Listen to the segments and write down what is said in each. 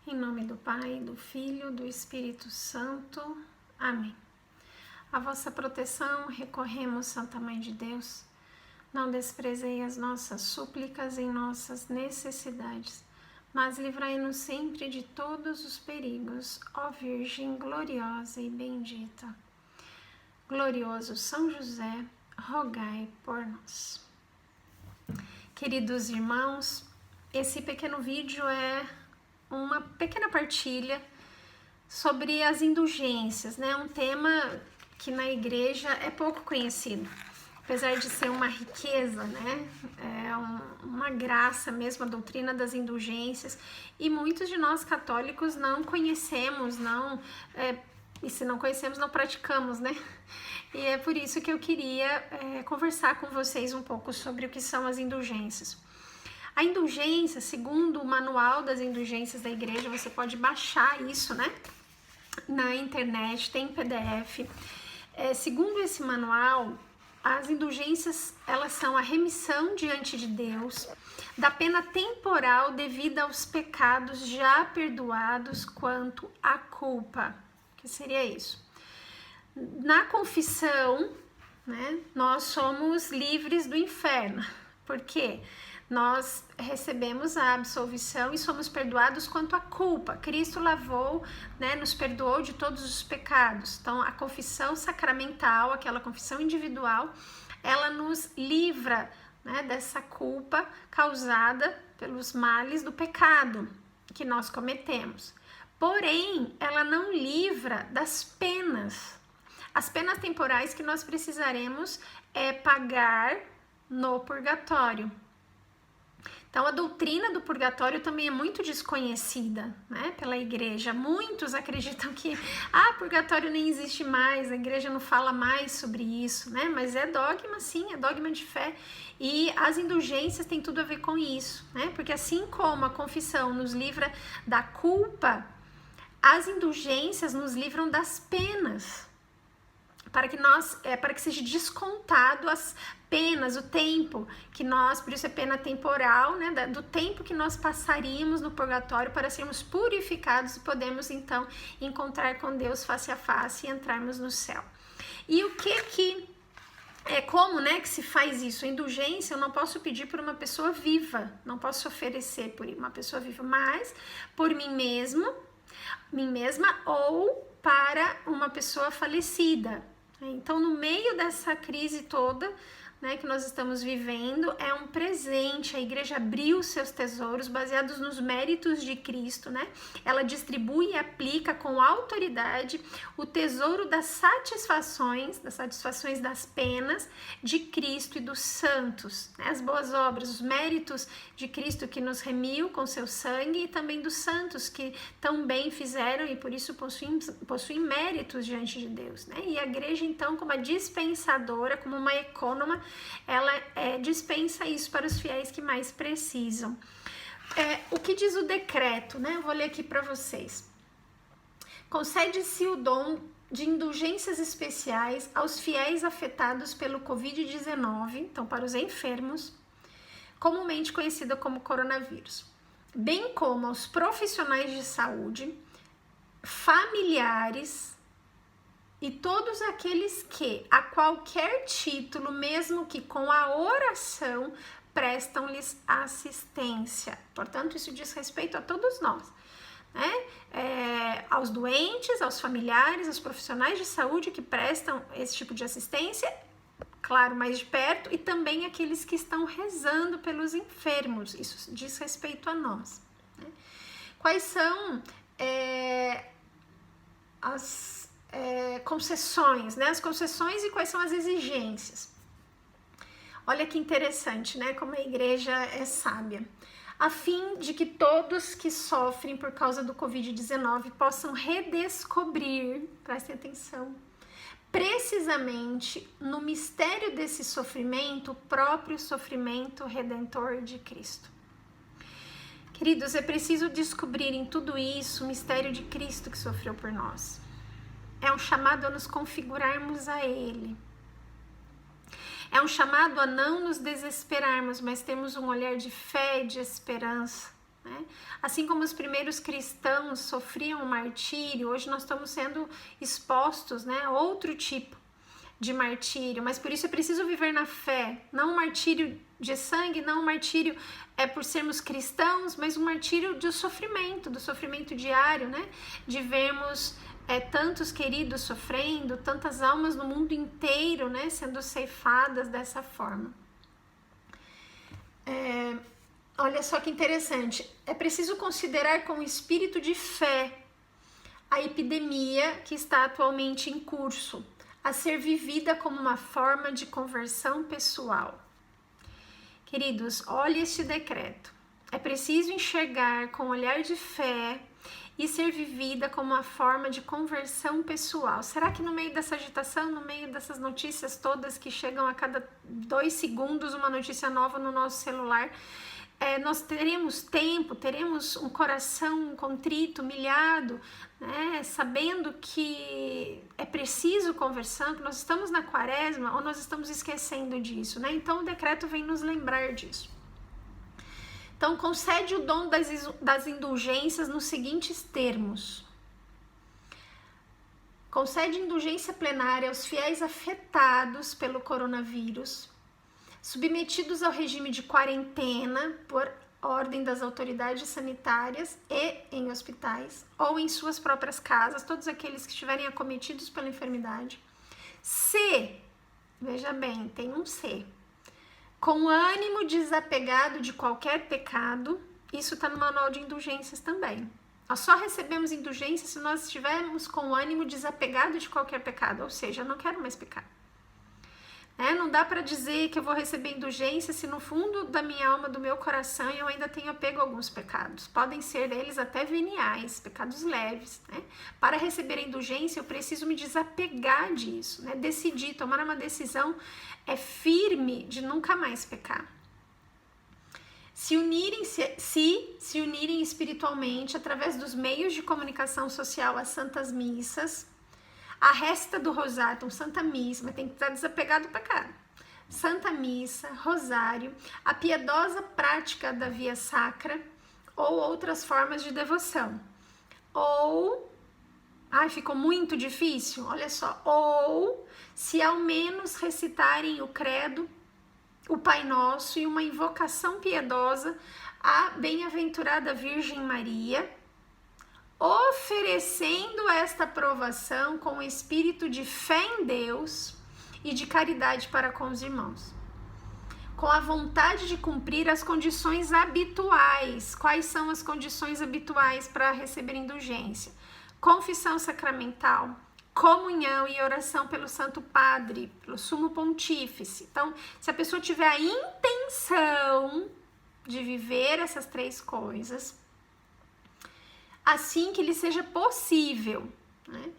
Em nome do Pai, do Filho, do Espírito Santo. Amém. A vossa proteção recorremos, Santa Mãe de Deus. Não desprezei as nossas súplicas em nossas necessidades, mas livrai-nos sempre de todos os perigos, ó Virgem gloriosa e bendita. Glorioso São José, rogai por nós. Queridos irmãos, esse pequeno vídeo é uma pequena partilha sobre as indulgências, né? Um tema que na igreja é pouco conhecido, apesar de ser uma riqueza, né? É uma graça mesmo a doutrina das indulgências, e muitos de nós católicos não conhecemos, e se não conhecemos, não praticamos, né? E é por isso que eu queria conversar com vocês um pouco sobre o que são as indulgências. A indulgência, segundo o manual das indulgências da igreja, você pode baixar isso, né? Na internet, tem PDF. Segundo esse manual, as indulgências, elas são a remissão diante de Deus da pena temporal devida aos pecados já perdoados quanto à culpa. O que seria isso? Na confissão, né, nós somos livres do inferno. Por quê? Nós recebemos a absolvição e somos perdoados quanto à culpa. Cristo lavou, né, nos perdoou de todos os pecados. Então, a confissão sacramental, aquela confissão individual, ela nos livra, né, dessa culpa causada pelos males do pecado que nós cometemos. Porém, ela não livra das penas. As penas temporais que nós precisaremos pagar no purgatório. Então, a doutrina do purgatório também é muito desconhecida, né, pela igreja. Muitos acreditam que purgatório nem existe mais, a igreja não fala mais sobre isso, né? Mas é dogma, sim, é dogma de fé. E as indulgências têm tudo a ver com isso, né? Porque assim como a confissão nos livra da culpa, as indulgências nos livram das penas, para que seja descontado as penas, o tempo que nós, por isso é pena temporal, né, do tempo que nós passaríamos no purgatório para sermos purificados e podemos então encontrar com Deus face a face e entrarmos no céu. E como, né, que se faz isso? A indulgência eu não posso pedir por uma pessoa viva, não posso oferecer por uma pessoa viva, mas por mim mesma ou para uma pessoa falecida. Então, no meio dessa crise toda, né, que nós estamos vivendo, é um presente. A igreja abriu seus tesouros baseados nos méritos de Cristo, né? Ela distribui e aplica com autoridade o tesouro das satisfações das penas de Cristo e dos santos, né? As boas obras, os méritos de Cristo que nos remiu com seu sangue e também dos santos que tão bem fizeram e por isso possuem méritos diante de Deus, né? E a igreja, então, como a dispensadora, como uma econômica, ela dispensa isso para os fiéis que mais precisam. O que diz o decreto, né? Eu vou ler aqui para vocês. Concede-se o dom de indulgências especiais aos fiéis afetados pelo Covid-19, então para os enfermos, comumente conhecida como coronavírus, bem como aos profissionais de saúde, familiares e todos aqueles que, a qualquer título, mesmo que com a oração, prestam-lhes assistência. Portanto, isso diz respeito a todos nós, né? Aos doentes, aos familiares, aos profissionais de saúde que prestam esse tipo de assistência, claro, mais de perto, e também aqueles que estão rezando pelos enfermos. Isso diz respeito a nós, né? Quais são as concessões, né? As concessões e quais são as exigências. Olha que interessante, né? Como a igreja é sábia. A fim de que todos que sofrem por causa do Covid-19 possam redescobrir, prestem atenção, precisamente no mistério desse sofrimento, o próprio sofrimento redentor de Cristo. Queridos, é preciso descobrir em tudo isso o mistério de Cristo que sofreu por nós. É um chamado a nos configurarmos a Ele. É um chamado a não nos desesperarmos, mas termos um olhar de fé e de esperança, né? Assim como os primeiros cristãos sofriam o martírio, hoje nós estamos sendo expostos, né, a outro tipo de martírio, mas por isso é preciso viver na fé, não um martírio de sangue, não um martírio por sermos cristãos, mas um martírio do sofrimento diário, né? De vermos tantos queridos sofrendo, tantas almas no mundo inteiro, né, sendo ceifadas dessa forma. Olha só que interessante, é preciso considerar com espírito de fé a epidemia que está atualmente em curso, a ser vivida como uma forma de conversão pessoal. Queridos, olhe este decreto. É preciso enxergar com olhar de fé e ser vivida como uma forma de conversão pessoal. Será que no meio dessa agitação, no meio dessas notícias todas que chegam a cada 2 segundos uma notícia nova no nosso celular, nós teremos tempo, teremos um coração contrito, humilhado, né, sabendo que é preciso conversar, que nós estamos na quaresma ou nós estamos esquecendo disso, né? Então o decreto vem nos lembrar disso. Então concede o dom das indulgências nos seguintes termos. Concede indulgência plenária aos fiéis afetados pelo coronavírus, submetidos ao regime de quarentena por ordem das autoridades sanitárias e em hospitais ou em suas próprias casas, todos aqueles que estiverem acometidos pela enfermidade. Se, veja bem, tem um se, com ânimo desapegado de qualquer pecado, isso está no manual de indulgências também. Nós só recebemos indulgência se nós estivermos com ânimo desapegado de qualquer pecado, ou seja, eu não quero mais pecar. Não dá para dizer que eu vou receber indulgência se no fundo da minha alma, do meu coração, eu ainda tenho apego a alguns pecados. Podem ser eles até veniais, pecados leves, né? Para receber a indulgência, eu preciso me desapegar disso, né? Decidir, tomar uma decisão firme de nunca mais pecar. Se unirem espiritualmente através dos meios de comunicação social às santas missas, a resta do rosário, então Santa Missa, mas tem que estar desapegado do pecado. Santa Missa, rosário, a piedosa prática da via sacra ou outras formas de devoção. Ou, ficou muito difícil, olha só, ou se ao menos recitarem o credo, o Pai Nosso e uma invocação piedosa à bem-aventurada Virgem Maria, oferecendo esta provação com espírito de fé em Deus e de caridade para com os irmãos, com a vontade de cumprir as condições habituais. Quais são as condições habituais para receber indulgência? Confissão sacramental, comunhão e oração pelo Santo Padre, pelo Sumo Pontífice. Então, se a pessoa tiver a intenção de viver essas 3 coisas, assim que lhe seja possível, né?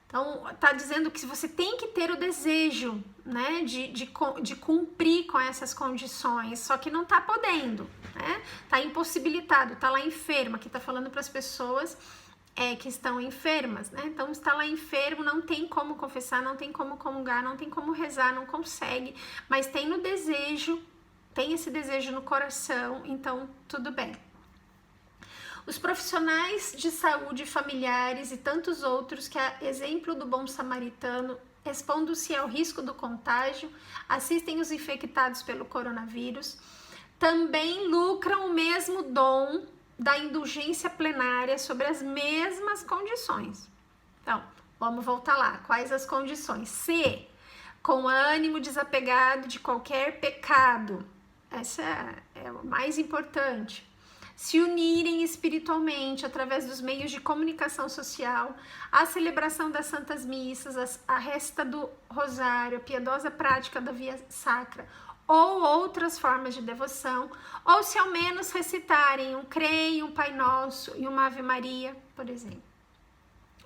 Então, está dizendo que você tem que ter o desejo, né, de cumprir com essas condições, só que não está podendo, né? Está impossibilitado, está lá enferma, que está falando para as pessoas que estão enfermas, né? Então, está lá enfermo, não tem como confessar, não tem como comungar, não tem como rezar, não consegue, mas tem no desejo, tem esse desejo no coração, então tudo bem. Os profissionais de saúde, familiares e tantos outros que, a exemplo do bom samaritano, expondo-se ao risco do contágio, assistem os infectados pelo coronavírus, também lucram o mesmo dom da indulgência plenária sobre as mesmas condições. Então, vamos voltar lá. Quais as condições? Se, com ânimo desapegado de qualquer pecado, essa é o mais importante. Se unirem espiritualmente através dos meios de comunicação social, a celebração das santas missas, a resta do rosário, a piedosa prática da via sacra ou outras formas de devoção, ou se ao menos recitarem um Creio, um Pai Nosso e uma Ave Maria, por exemplo.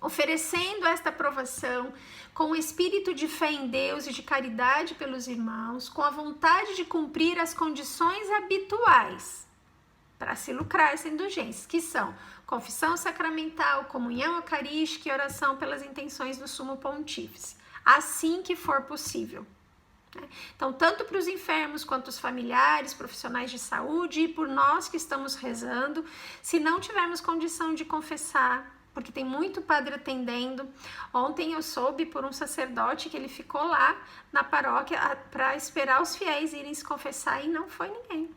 Oferecendo esta aprovação com o espírito de fé em Deus e de caridade pelos irmãos, com a vontade de cumprir as condições habituais para se lucrar essa indulgência, que são confissão sacramental, comunhão eucarística e oração pelas intenções do Sumo Pontífice, assim que for possível. Então, tanto para os enfermos quanto os familiares, profissionais de saúde e por nós que estamos rezando, se não tivermos condição de confessar, porque tem muito padre atendendo. Ontem eu soube por um sacerdote que ele ficou lá na paróquia para esperar os fiéis irem se confessar e não foi ninguém.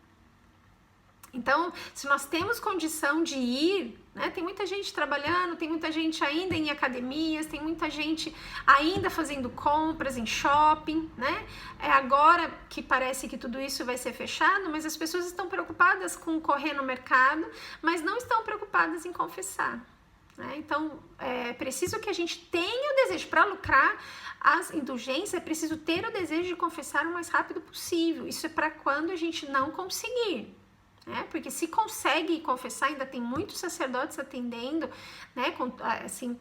Então, se nós temos condição de ir, né, tem muita gente trabalhando, tem muita gente ainda em academias, tem muita gente ainda fazendo compras em shopping, né? É agora que parece que tudo isso vai ser fechado, mas as pessoas estão preocupadas com correr no mercado, mas não estão preocupadas em confessar. Então, é preciso que a gente tenha o desejo para lucrar as indulgências, é preciso ter o desejo de confessar o mais rápido possível. Isso é para quando a gente não conseguir. Porque se consegue confessar, ainda tem muitos sacerdotes atendendo, né,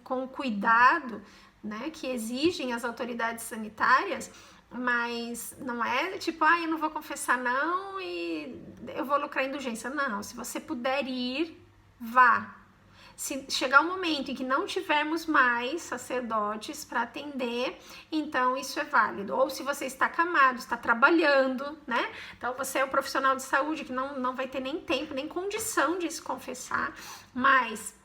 com cuidado, né, que exigem as autoridades sanitárias, mas não é tipo, eu não vou confessar não e eu vou lucrar indulgência. Não, se você puder ir, vá. Se chegar um momento em que não tivermos mais sacerdotes para atender, então isso é válido. Ou se você está acamado, está trabalhando, né? Então você é um profissional de saúde que não vai ter nem tempo, nem condição de se confessar, mas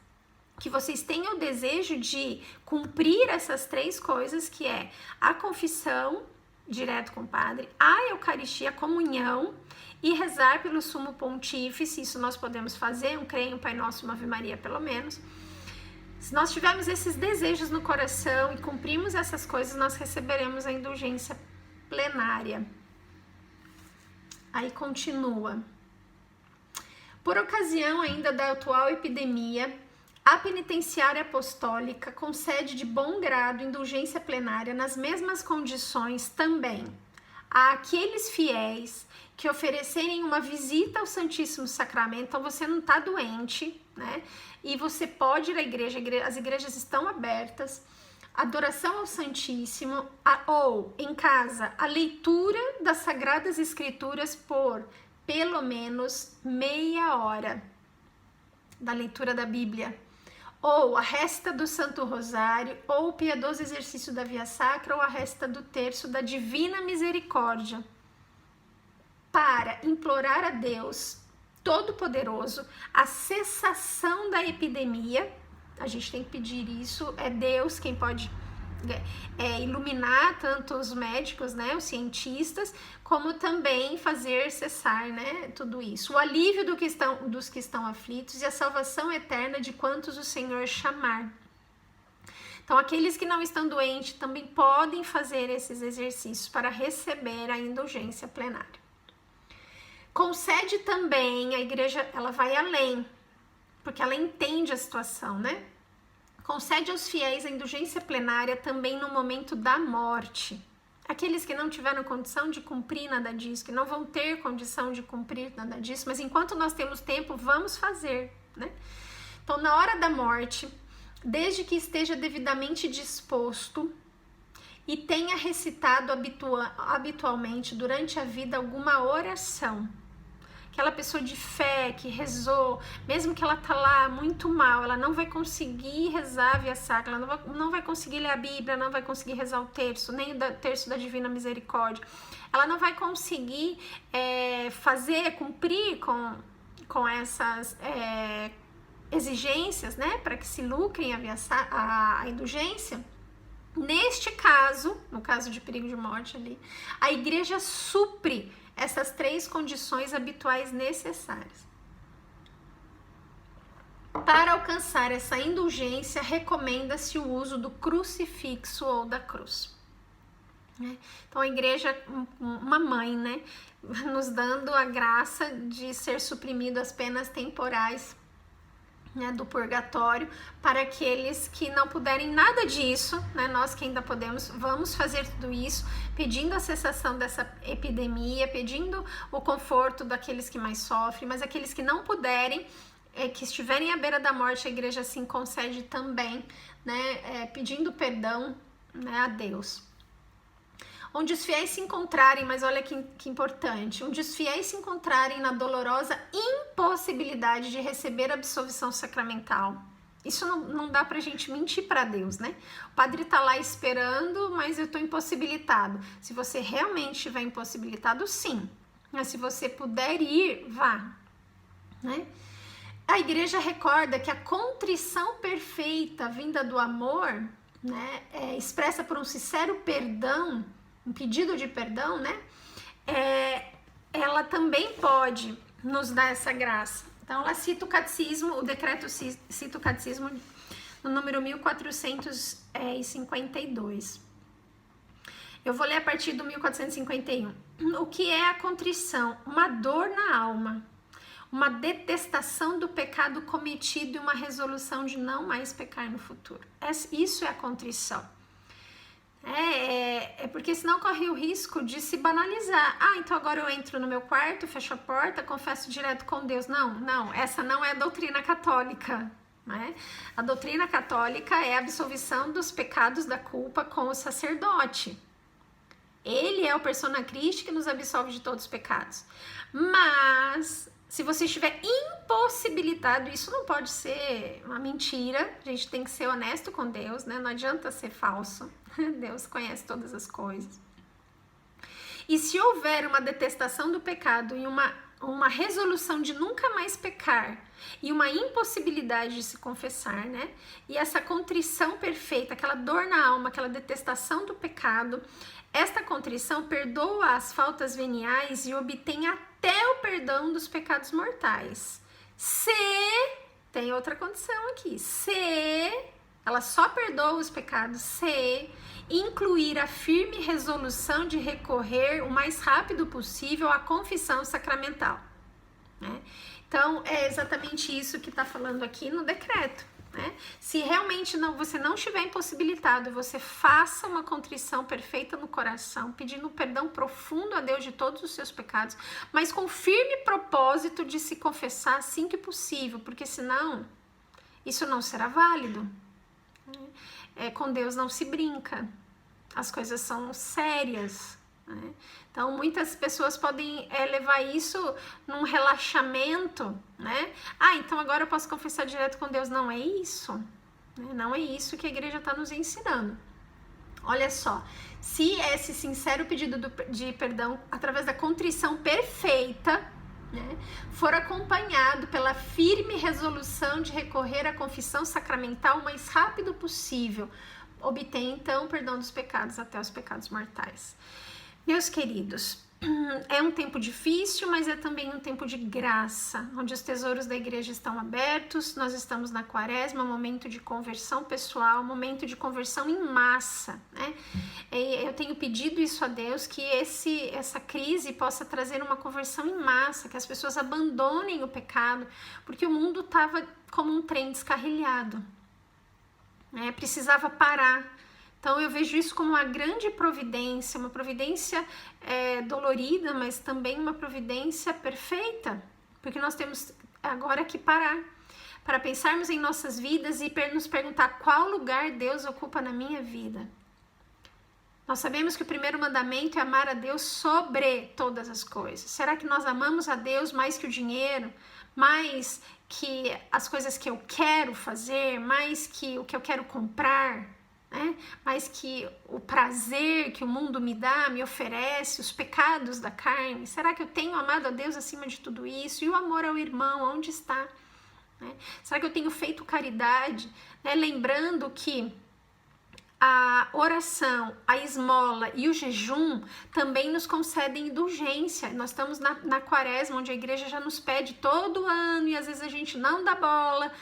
que vocês tenham o desejo de cumprir essas 3 coisas, que é a confissão direto com o padre, a Eucaristia, a comunhão, e rezar pelo Sumo Pontífice. Isso nós podemos fazer, um creio, um Pai Nosso, uma Ave Maria, pelo menos. Se nós tivermos esses desejos no coração e cumprimos essas coisas, nós receberemos a indulgência plenária. Aí continua. Por ocasião ainda da atual epidemia, a penitenciária apostólica concede de bom grado indulgência plenária nas mesmas condições também àqueles fiéis que oferecerem uma visita ao Santíssimo Sacramento. Então você não está doente, né? E você pode ir à igreja, as igrejas estão abertas, adoração ao Santíssimo, ou em casa, a leitura das Sagradas Escrituras por pelo menos meia hora da leitura da Bíblia, ou a resta do Santo Rosário, ou o piedoso exercício da Via Sacra, ou a resta do terço da Divina Misericórdia, para implorar a Deus Todo-Poderoso a cessação da epidemia. A gente tem que pedir isso, é Deus quem pode iluminar tanto os médicos, né, os cientistas, como também fazer cessar, né, tudo isso. O alívio dos que estão aflitos e a salvação eterna de quantos o Senhor chamar. Então, aqueles que não estão doentes também podem fazer esses exercícios para receber a indulgência plenária. Concede também, a igreja, ela vai além, porque ela entende a situação, né? Concede aos fiéis a indulgência plenária também no momento da morte. Aqueles que não tiveram condição de cumprir nada disso, que não vão ter condição de cumprir nada disso, mas enquanto nós temos tempo, vamos fazer, né? Então, na hora da morte, desde que esteja devidamente disposto e tenha recitado habitualmente durante a vida alguma oração, aquela pessoa de fé que rezou, mesmo que ela tá lá muito mal, ela não vai conseguir rezar a Via Sacra, ela não vai conseguir ler a Bíblia, não vai conseguir rezar o terço, nem o terço da Divina Misericórdia, ela não vai conseguir cumprir com essas exigências, né, para que se lucrem a indulgência. Neste caso, no caso de perigo de morte ali, a igreja supre essas 3 condições habituais necessárias. Para alcançar essa indulgência, recomenda-se o uso do crucifixo ou da cruz. Então, a igreja, uma mãe, né, nos dando a graça de ser suprimido as penas temporais, né, do purgatório, para aqueles que não puderem nada disso, né, nós que ainda podemos, vamos fazer tudo isso, pedindo a cessação dessa epidemia, pedindo o conforto daqueles que mais sofrem, mas aqueles que não puderem, que estiverem à beira da morte, a igreja assim concede também, né, pedindo perdão, né, a Deus. Onde os fiéis se encontrarem, mas olha que importante, onde os fiéis se encontrarem na dolorosa impossibilidade de receber a absolvição sacramental, Isso não dá pra gente mentir para Deus, né? O padre tá lá esperando, mas eu tô impossibilitado. Se você realmente estiver impossibilitado, sim. Mas se você puder ir, vá, né? A igreja recorda que a contrição perfeita vinda do amor, né, expressa por um sincero perdão, um pedido de perdão, né? Ela também pode nos dar essa graça. Então, ela cita o catecismo, o decreto cita o catecismo no número 1452. Eu vou ler a partir do 1451. O que é a contrição? Uma dor na alma, uma detestação do pecado cometido e uma resolução de não mais pecar no futuro. Isso é a contrição. Porque senão corre o risco de se banalizar. Então agora eu entro no meu quarto, fecho a porta, confesso direto com Deus. Não, essa não é a doutrina católica, né? A doutrina católica é a absolvição dos pecados da culpa com o sacerdote. Ele é o persona Christi que nos absolve de todos os pecados. Mas se você estiver impossibilitado, isso não pode ser uma mentira. A gente tem que ser honesto com Deus, né? Não adianta ser falso. Deus conhece todas as coisas. E se houver uma detestação do pecado e uma resolução de nunca mais pecar e uma impossibilidade de se confessar, né? E essa contrição perfeita, aquela dor na alma, aquela detestação do pecado, esta contrição perdoa as faltas veniais e obtém até o perdão dos pecados mortais. Tem outra condição aqui, ela só perdoa os pecados se incluir a firme resolução de recorrer o mais rápido possível à confissão sacramental, né? Então, é exatamente isso que está falando aqui no decreto, né? Se realmente você não estiver impossibilitado, você faça uma contrição perfeita no coração, pedindo perdão profundo a Deus de todos os seus pecados, mas com firme propósito de se confessar assim que possível, porque senão isso não será válido. Com Deus não se brinca, as coisas são sérias, né? Então muitas pessoas podem levar isso num relaxamento, né? Então agora eu posso confessar direto com Deus. Não é isso, né? Não é isso que a igreja está nos ensinando. Olha só, se esse sincero pedido de perdão através da contrição perfeita, né, for acompanhado pela firme resolução de recorrer à confissão sacramental o mais rápido possível, obtém então o perdão dos pecados até os pecados mortais. Meus queridos, é um tempo difícil, mas é também um tempo de graça, onde os tesouros da igreja estão abertos. Nós estamos na quaresma, momento de conversão pessoal, momento de conversão em massa, né? Eu tenho pedido isso a Deus, que essa crise possa trazer uma conversão em massa, que as pessoas abandonem o pecado, porque o mundo estava como um trem descarrilhado, né? Precisava parar. Então eu vejo isso como uma grande providência, uma providência dolorida, mas também uma providência perfeita, porque nós temos agora que parar, para pensarmos em nossas vidas e nos perguntar qual lugar Deus ocupa na minha vida. Nós sabemos que o primeiro mandamento é amar a Deus sobre todas as coisas. Será que nós amamos a Deus mais que o dinheiro, mais que as coisas que eu quero fazer, mais que o que eu quero comprar? Mas que o prazer que o mundo me dá, me oferece, os pecados da carne? Será que eu tenho amado a Deus acima de tudo isso? E o amor ao irmão, onde está? Será que eu tenho feito caridade? Lembrando que a oração, a esmola e o jejum também nos concedem indulgência. Nós estamos na quaresma, onde a igreja já nos pede todo ano e às vezes a gente não dá bola,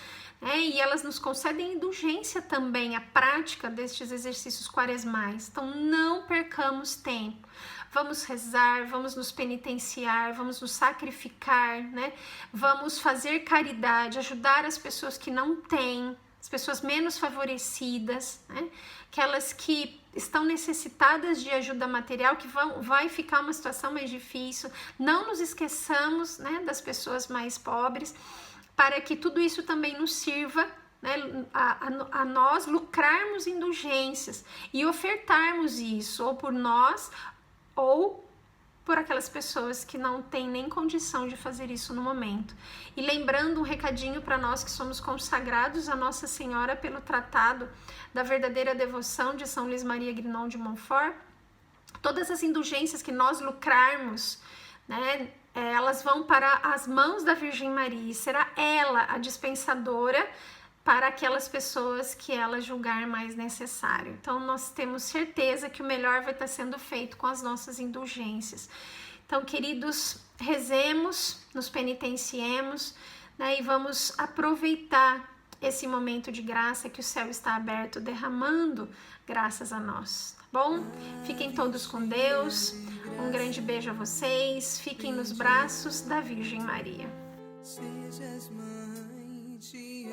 e elas nos concedem indulgência também, a prática destes exercícios quaresmais. Então não percamos tempo, vamos rezar, vamos nos penitenciar, vamos nos sacrificar, né? Vamos fazer caridade, ajudar as pessoas que não têm, as pessoas menos favorecidas, né? Aquelas que estão necessitadas de ajuda material, que vai ficar uma situação mais difícil. Não nos esqueçamos, né, das pessoas mais pobres, para que tudo isso também nos sirva, né, a nós lucrarmos indulgências e ofertarmos isso, ou por nós, ou por aquelas pessoas que não têm nem condição de fazer isso no momento. E lembrando um recadinho para nós que somos consagrados a Nossa Senhora pelo Tratado da Verdadeira Devoção de São Luís Maria Grignon de Montfort, todas as indulgências que nós lucrarmos, né, elas vão para as mãos da Virgem Maria e será ela a dispensadora para aquelas pessoas que ela julgar mais necessário. Então nós temos certeza que o melhor vai estar sendo feito com as nossas indulgências. Então, queridos, rezemos, nos penitenciemos, né, e vamos aproveitar esse momento de graça que o céu está aberto, derramando graças a nós, tá bom? Fiquem todos com Deus, um grande beijo a vocês, fiquem nos braços da Virgem Maria. Sejas mãe de